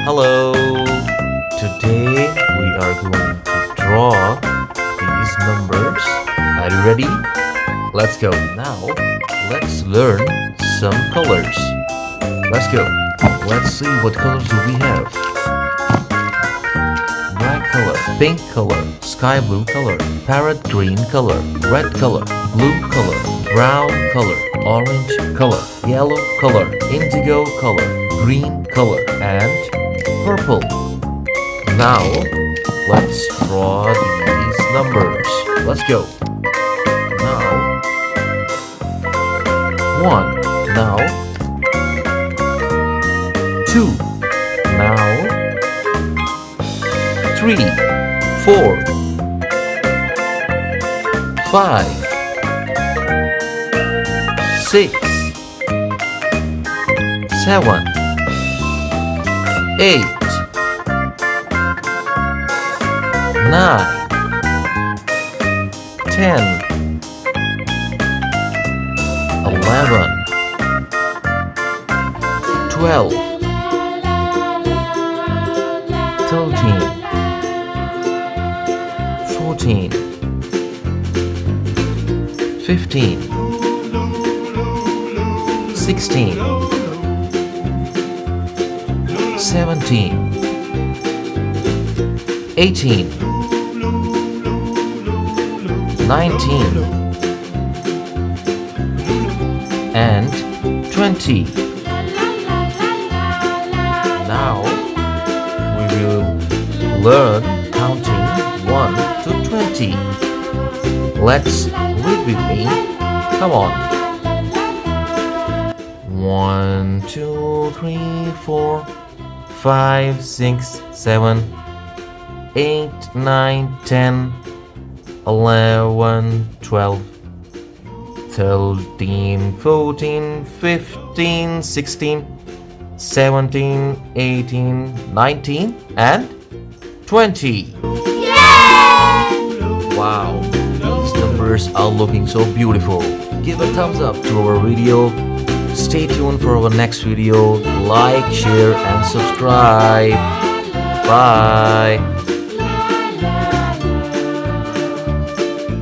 Hello! Today we are going to draw these numbers. Are you ready? Let's go. Now, let's learn some colors. Let's go. Let's see what colors do we have. Black color, pink color, sky blue color, parrot green color, red color, blue color, brown color, orange color, yellow color, indigo color, green color, and purple. Now, let's draw these numbers. Let's go. Now, 1. Now, 2. Now, 3, 4, 5, 6, 7, 8, 9, 10, 11, 12, 13, 14, 15, 16, 17, 18, 19, and 20. Now we will learn counting 1 to 20. Let's read with me. Come on. 1, 2, 3, 4, 5, 6, 7, 8, 9, 10, 11, 12, 13, 14, 15, 16, 17, 18, 19, and 20. Yay! Wow, these numbers are looking so beautiful. Give a thumbs up to our video. Stay tuned for our next video. Like, share, and subscribe. Bye.